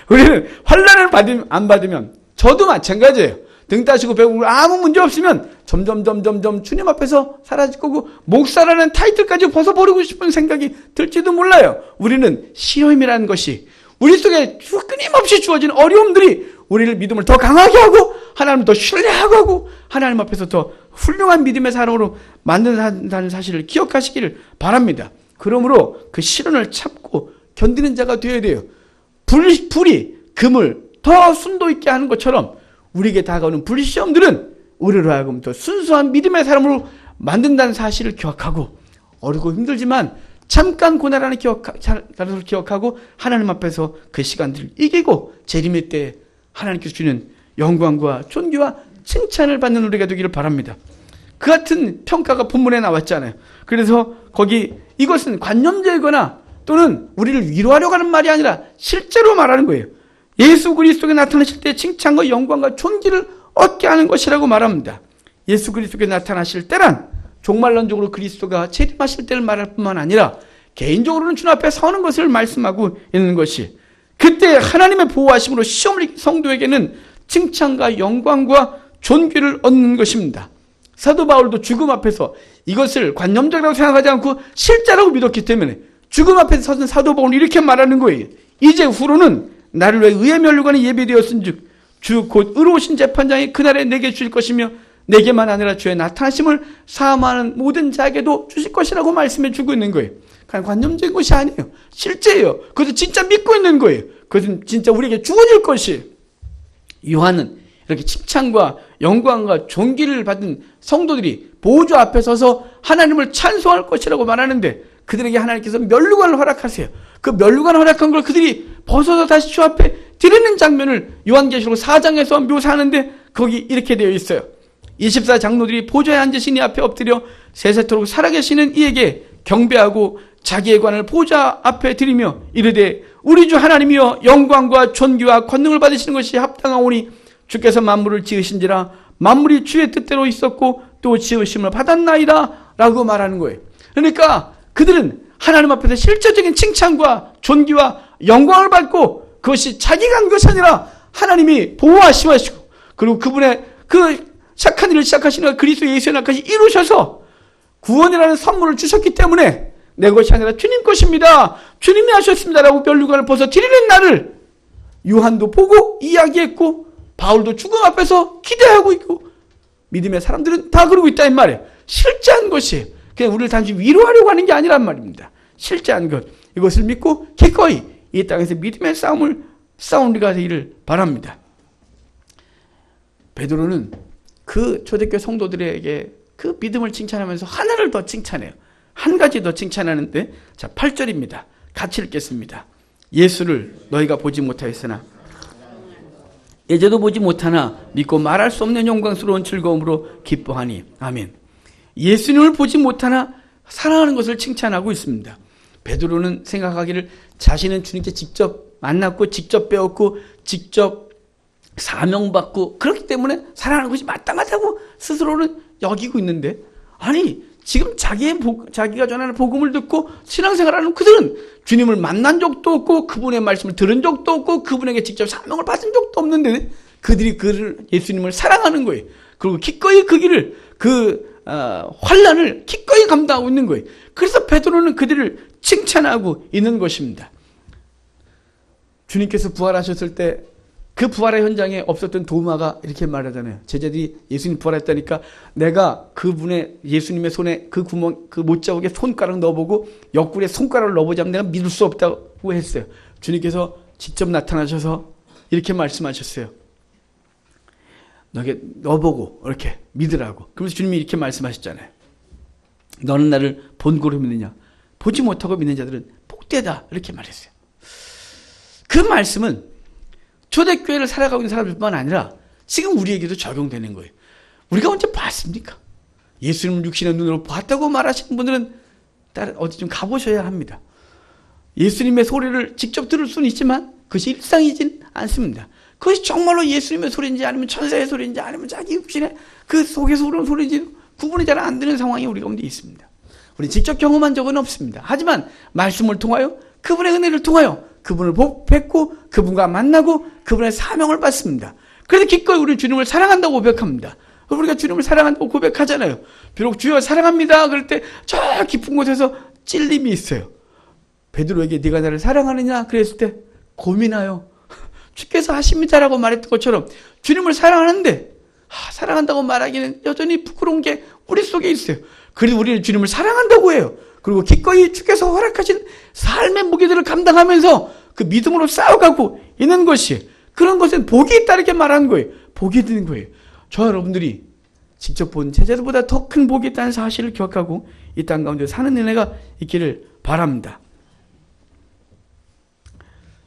우리는 환난을 안 받으면 저도 마찬가지예요. 등 따시고 배우고 아무 문제 없으면 점점 주님 앞에서 사라질 거고 목사라는 타이틀까지 벗어버리고 싶은 생각이 들지도 몰라요. 우리는 시험이라는 것이 우리 속에 끊임없이 주어진 어려움들이 우리를 믿음을 더 강하게 하고 하나님을 더 신뢰하고 하나님 앞에서 더 훌륭한 믿음의 사람으로 만든다는 사실을 기억하시기를 바랍니다. 그러므로 그 시련을 참고 견디는 자가 되어야 돼요. 불이 금을 더 순도 있게 하는 것처럼 우리에게 다가오는 불시험들은 우리로 하여금 더 순수한 믿음의 사람으로 만든다는 사실을 기억하고, 어렵고 힘들지만 잠깐 고난하는 것을 기억하고 하나님 앞에서 그 시간들을 이기고 재림의 때 하나님께서 주는 영광과 존귀와 칭찬을 받는 우리가 되기를 바랍니다. 그 같은 평가가 본문에 나왔잖아요. 그래서 거기 이것은 관념제거나 또는 우리를 위로하려고 하는 말이 아니라 실제로 말하는 거예요. 예수 그리스도께 나타나실 때 칭찬과 영광과 존귀를 얻게 하는 것이라고 말합니다. 예수 그리스도께 나타나실 때란 종말론적으로 그리스도가 재림하실 때를 말할 뿐만 아니라 개인적으로는 주님 앞에 서는 것을 말씀하고 있는 것이, 그때 하나님의 보호하심으로 시험을 이긴 성도에게는 칭찬과 영광과 존귀를 얻는 것입니다. 사도 바울도 죽음 앞에서 이것을 관념적이라고 생각하지 않고 실제라고 믿었기 때문에 죽음 앞에 서는 사도 바울은 이렇게 말하는 거예요. 이제 후로는 나를 위해 의의 면류관이 예비되었은즉 주 곧 의로우신 재판장이 그날에 내게 주실 것이며 내게만 아니라 주의 나타나심을 사모하는 모든 자에게도 주실 것이라고 말씀해 주고 있는 거예요. 그냥 관념적인 것이 아니에요. 실제예요. 그것을 진짜 믿고 있는 거예요. 그것은 진짜 우리에게 주어질 것이에요. 요한은 이렇게 칭찬과 영광과 존귀를 받은 성도들이 보호주 앞에 서서 하나님을 찬송할 것이라고 말하는데, 그들에게 하나님께서 면류관을 허락하세요. 그 면류관을 허락한 걸 그들이 벗어서 다시 주 앞에 드리는 장면을 요한계시록 4장에서 묘사하는데, 거기 이렇게 되어 있어요. 24장로들이 보좌에 앉으신 이 앞에 엎드려 세세토록 살아계시는 이에게 경배하고 자기의 관을 보좌 앞에 드리며 이르되 우리 주 하나님이여 영광과 존귀와 권능을 받으시는 것이 합당하오니 주께서 만물을 지으신지라 만물이 주의 뜻대로 있었고 또 지으심을 받았나이다 라고 말하는 거예요. 그러니까 그들은 하나님 앞에서 실제적인 칭찬과 존귀와 영광을 받고, 그것이 자기가 한 것이 아니라 하나님이 보호하시고 그리고 그분의 그 착한 일을 시작하시는 그리스도 예수의 날까지 이루셔서 구원이라는 선물을 주셨기 때문에 내 것이 아니라 주님 것입니다, 주님이 하셨습니다라고 면류관을 벗어 드리는 날을 요한도 보고 이야기했고, 바울도 죽음 앞에서 기대하고 있고, 믿음의 사람들은 다 그러고 있다 이 말이에요. 실제한 것이 그냥 우리를 단지 위로하려고 하는 게 아니란 말입니다. 실제한 것, 이것을 믿고 기꺼이 이 땅에서 믿음의 싸움을 싸운 우리가 되기를 바랍니다. 베드로는 그 초대교회 성도들에게 그 믿음을 칭찬하면서 하나를 더 칭찬해요. 한 가지 더 칭찬하는데, 자 8절입니다. 같이 읽겠습니다. 예수를 너희가 보지 못하였으나 이제도 보지 못하나 믿고 말할 수 없는 영광스러운 즐거움으로 기뻐하니. 아멘. 예수님을 보지 못하나 사랑하는 것을 칭찬하고 있습니다. 베드로는 생각하기를 자신은 주님께 직접 만났고 직접 배웠고 직접 사명받고 그렇기 때문에 사랑하는 것이 마땅하다고 스스로는 여기고 있는데, 아니 지금 자기가 전하는 복음을 듣고 신앙생활하는 그들은 주님을 만난 적도 없고 그분의 말씀을 들은 적도 없고 그분에게 직접 사명을 받은 적도 없는데 그들이 예수님을 사랑하는 거예요. 그리고 기꺼이 그 길을 환난을 기꺼이 감당하고 있는 거예요. 그래서 베드로는 그들을 칭찬하고 있는 것입니다. 주님께서 부활하셨을 때 그 부활의 현장에 없었던 도마가 이렇게 말하잖아요. 제자들이 예수님 부활했다니까 내가 그분의 예수님의 손에 그 구멍, 그 못자국에 손가락 넣어보고 옆구리에 손가락을 넣어보자면 내가 믿을 수 없다고 했어요. 주님께서 직접 나타나셔서 이렇게 말씀하셨어요. 너에게 넣어보고 이렇게 믿으라고. 그래서 주님이 이렇게 말씀하셨잖아요. 너는 나를 본고로 믿느냐? 보지 못하고 믿는 자들은 복되다. 이렇게 말했어요. 그 말씀은 초대교회를 살아가고 있는 사람들뿐만 아니라 지금 우리에게도 적용되는 거예요. 우리가 언제 봤습니까? 예수님을 육신의 눈으로 봤다고 말하시는 분들은 어디 좀 가보셔야 합니다. 예수님의 소리를 직접 들을 수는 있지만 그것이 일상이진 않습니다. 그것이 정말로 예수님의 소리인지 아니면 천사의 소리인지 아니면 자기 육신의 그 속에서 오는 소리인지 구분이 잘 안 되는 상황이 우리 가운데 있습니다. 우리 직접 경험한 적은 없습니다. 하지만 말씀을 통하여 그분의 은혜를 통하여 그분을 뵙고 그분과 만나고 그분의 사명을 받습니다. 그래서 기꺼이 우리 주님을 사랑한다고 고백합니다. 우리가 주님을 사랑한다고 고백하잖아요. 비록 주여 사랑합니다 그럴 때 저 깊은 곳에서 찔림이 있어요. 베드로에게 네가 나를 사랑하느냐 그랬을 때 고민하여 주께서 하십니다라고 말했던 것처럼 주님을 사랑하는데 사랑한다고 말하기는 여전히 부끄러운 게 우리 속에 있어요. 그래도 우리는 주님을 사랑한다고 해요. 그리고 기꺼이 주께서 허락하신 삶의 무게들을 감당하면서 그 믿음으로 싸워가고 있는 것이, 그런 것은 복이 있다 이렇게 말하는 거예요. 복이 있는 거예요. 저 여러분들이 직접 본 제자들보다 더 큰 복이 있다는 사실을 기억하고 이 땅 가운데 사는 은혜가 있기를 바랍니다.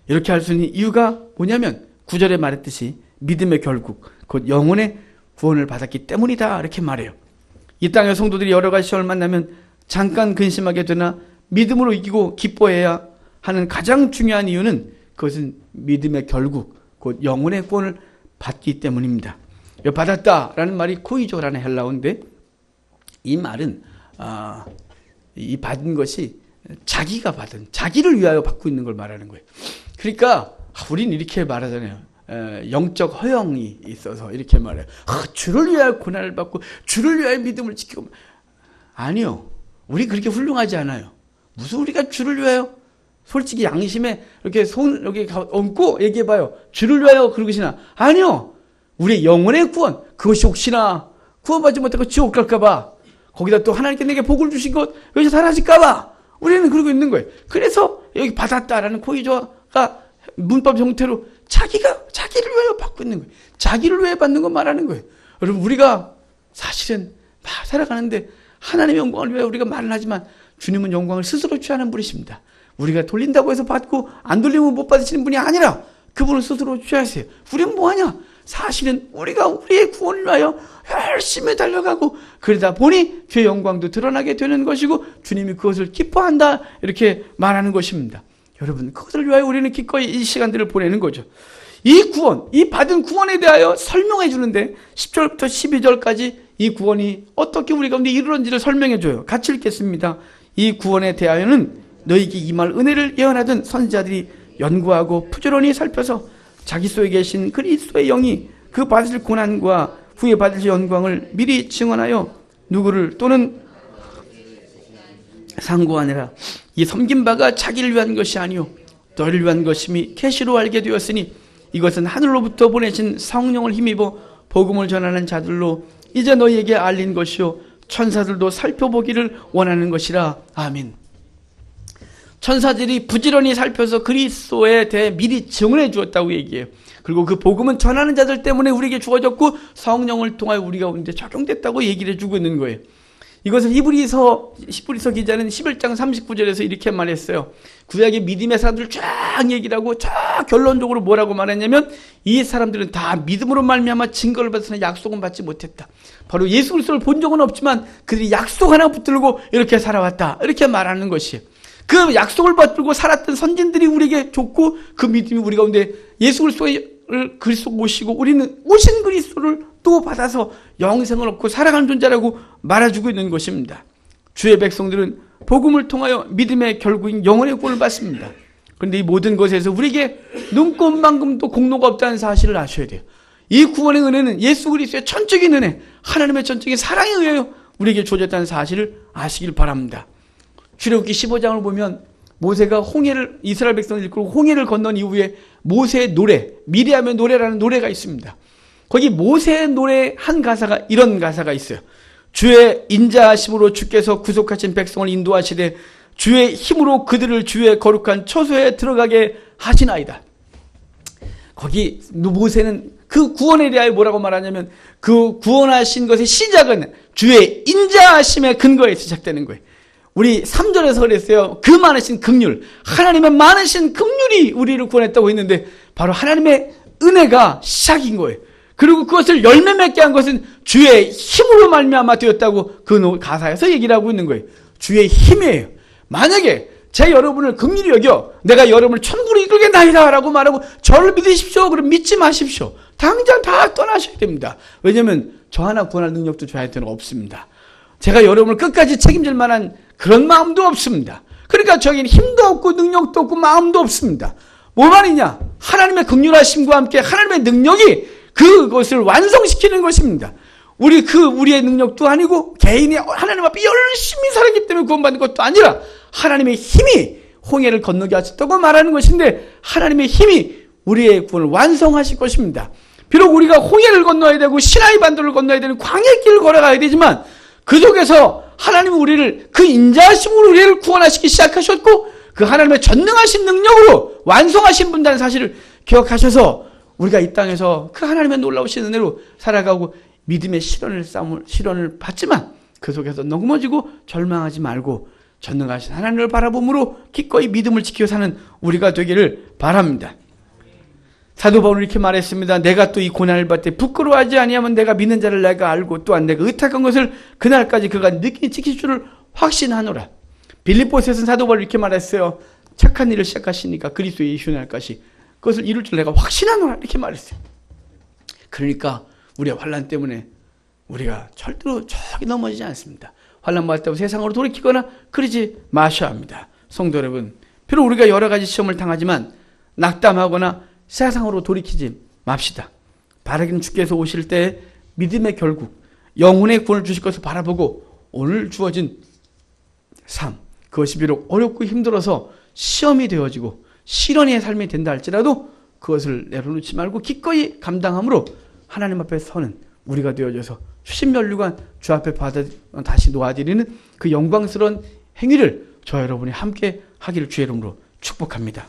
이렇게 할 수 있는 이유가 뭐냐면 9절에 말했듯이 믿음의 결국 곧 영혼의 구원을 받았기 때문이다 이렇게 말해요. 이 땅의 성도들이 여러 가지 시험을 만나면 잠깐 근심하게 되나 믿음으로 이기고 기뻐해야 하는 가장 중요한 이유는 그것은 믿음의 결국 곧 영혼의 구원을 받기 때문입니다. 받았다라는 말이 코이조라는 헬라어인데 이 말은 이 받은 것이 자기가 받은, 자기를 위하여 받고 있는 걸 말하는 거예요. 그러니까 우린 이렇게 말하잖아요. 영적 허영이 있어서 이렇게 말해요. 주를 위하여 고난을 받고 주를 위하여 믿음을 지키고. 아니요. 우리 그렇게 훌륭하지 않아요. 무슨 우리가 주를 위하여, 솔직히 양심에 이렇게 손 여기 얹고 얘기해봐요. 주를 위하여 그러시나? 아니요. 우리의 영혼의 구원, 그것이 혹시나 구원받지 못하고 지옥 갈까봐, 거기다 또 하나님께 내게 복을 주신 것 여기서 사라질까봐 우리는 그러고 있는 거예요. 그래서 여기 받았다라는 코이조가 문법 형태로 자기를 위하여 받고 있는 거예요. 자기를 위해 받는 거 말하는 거예요. 여러분, 우리가 사실은 다 살아가는데 하나님의 영광을 위하여 우리가 말을 하지만 주님은 영광을 스스로 취하는 분이십니다. 우리가 돌린다고 해서 받고 안 돌리면 못 받으시는 분이 아니라 그분을 스스로 취하세요. 우리는 뭐하냐? 사실은 우리가 우리의 구원을 위하여 열심히 달려가고 그러다 보니 주의 영광도 드러나게 되는 것이고 주님이 그것을 기뻐한다, 이렇게 말하는 것입니다. 여러분, 그것을 위하여 우리는 기꺼이 이 시간들을 보내는 거죠. 이 구원, 이 받은 구원에 대하여 설명해 주는데 10절부터 12절까지 이 구원이 어떻게 우리 가운데 이루어진지를 설명해 줘요. 같이 읽겠습니다. 이 구원에 대하여는 너희에게 임할 은혜를 예언하던 선지자들이 연구하고 부지런히 살펴서 자기 속에 계신 그리스도의 영이 그 받으실 고난과 후에 받으실 영광을 미리 증언하여 누구를 또는 상고하느라 이 섬긴 바가 자기를 위한 것이 아니요 너희를 위한 것임이 계시로 알게 되었으니 이것은 하늘로부터 보내신 성령을 힘입어 복음을 전하는 자들로 이제 너희에게 알린 것이요 천사들도 살펴보기를 원하는 것이라. 아멘. 천사들이 부지런히 살펴서 그리스도에 대해 미리 증언해 주었다고 얘기해요. 그리고 그 복음은 전하는 자들 때문에 우리에게 주어졌고 성령을 통하여 우리 가운데 적용됐다고 얘기를 해주고 있는 거예요. 이것을 히브리서 기자는 11장 39절에서 이렇게 말했어요. 구약의 믿음의 사람들 쫙 얘기를 하고 쫙 결론적으로 뭐라고 말했냐면 이 사람들은 다 믿음으로 말미암아 증거를 받으나 약속은 받지 못했다. 바로 예수 그리스도를 본 적은 없지만 그들이 약속 하나 붙들고 이렇게 살아왔다, 이렇게 말하는 것이에요. 그 약속을 받들고 살았던 선진들이 우리에게 줬고 그 믿음이 우리 가운데 예수 그리스도 모시고 우리는 오신 그리스도를 또 받아서 영생을 얻고 살아가는 존재라고 말해주고 있는 것입니다. 주의 백성들은 복음을 통하여 믿음의 결국인 영혼의 구원을 받습니다. 그런데 이 모든 것에서 우리에게 눈꼽만큼도 공로가 없다는 사실을 아셔야 돼요. 이 구원의 은혜는 예수 그리스도의 전적인 은혜, 하나님의 전적인 사랑에 의하여 우리에게 주어졌다는 사실을 아시길 바랍니다. 출애굽기 15장을 보면 모세가 홍해를, 이스라엘 백성을 이끌고 홍해를 건넌 이후에 모세의 노래, 미리암의 노래라는 노래가 있습니다. 거기 모세의 노래 한 가사가 이런 가사가 있어요. 주의 인자하심으로 주께서 구속하신 백성을 인도하시되 주의 힘으로 그들을 주의 거룩한 처소에 들어가게 하시나이다. 거기 모세는 그 구원에 대하여 뭐라고 말하냐면 그 구원하신 것의 시작은 주의 인자하심의 근거에 시작되는 거예요. 우리 3절에서 그랬어요. 그 많으신 긍휼, 하나님의 많으신 긍휼이 우리를 구원했다고 했는데 바로 하나님의 은혜가 시작인 거예요. 그리고 그것을 열매 맺게 한 것은 주의 힘으로 말미암아 되었다고 그 가사에서 얘기를 하고 있는 거예요. 주의 힘이에요. 만약에 제 여러분을 긍휼히 여겨 내가 여러분을 천국으로 이끌겠나이다 라고 말하고 저를 믿으십시오. 그럼 믿지 마십시오. 당장 다 떠나셔야 됩니다. 왜냐하면 저 하나 구원할 능력도 저한테는 없습니다. 제가 여러분을 끝까지 책임질 만한 그런 마음도 없습니다. 그러니까 저에게는 힘도 없고 능력도 없고 마음도 없습니다. 뭐 말이냐? 하나님의 긍휼하심과 함께 하나님의 능력이 그것을 완성시키는 것입니다. 우리의 능력도 아니고 개인이 하나님 앞에 열심히 살았기 때문에 구원받는 것도 아니라 하나님의 힘이 홍해를 건너게 하셨다고 말하는 것인데 하나님의 힘이 우리의 구원을 완성하실 것입니다. 비록 우리가 홍해를 건너야 되고 시나이 반도를 건너야 되는 광야길을 걸어가야 되지만 그 속에서 하나님은 우리를 그 인자하심으로 우리를 구원하시기 시작하셨고 그 하나님의 전능하신 능력으로 완성하신 분이라는 사실을 기억하셔서 우리가 이 땅에서 그 하나님의 놀라우신 은혜로 살아가고 믿음의 시련을 받지만 그 속에서 넘어지고 절망하지 말고 전능하신 하나님을 바라봄으로 기꺼이 믿음을 지켜 사는 우리가 되기를 바랍니다. 사도 바울은 이렇게 말했습니다. 내가 또 이 고난을 받되 부끄러워하지 아니하면 내가 믿는 자를 내가 알고 또한 내가 의탁한 것을 그날까지 그가 느끼니 지킬 줄을 확신하노라. 빌립보서에서는 사도 바울이 이렇게 말했어요. 착한 일을 시작하시니까 그리스도 예수 날 것이 그것을 이룰 줄 내가 확신하노라 이렇게 말했어요. 그러니까 우리의 환난 때문에 우리가 절대로 저기 넘어지지 않습니다. 환난 받을 때 세상으로 돌이키거나 그러지 마셔야 합니다. 성도 여러분, 비록 우리가 여러 가지 시험을 당하지만 낙담하거나 세상으로 돌이키지 맙시다. 바라기는 주께서 오실 때 믿음의 결국, 영혼의 구원을 주실 것을 바라보고 오늘 주어진 삶, 그것이 비록 어렵고 힘들어서 시험이 되어지고 시련의 삶이 된다 할지라도 그것을 내려놓지 말고 기꺼이 감당함으로 하나님 앞에 서는 우리가 되어져서 수십면류관 주 앞에 다시 놓아드리는 그 영광스러운 행위를 저와 여러분이 함께 하기를 주의 이름으로 축복합니다.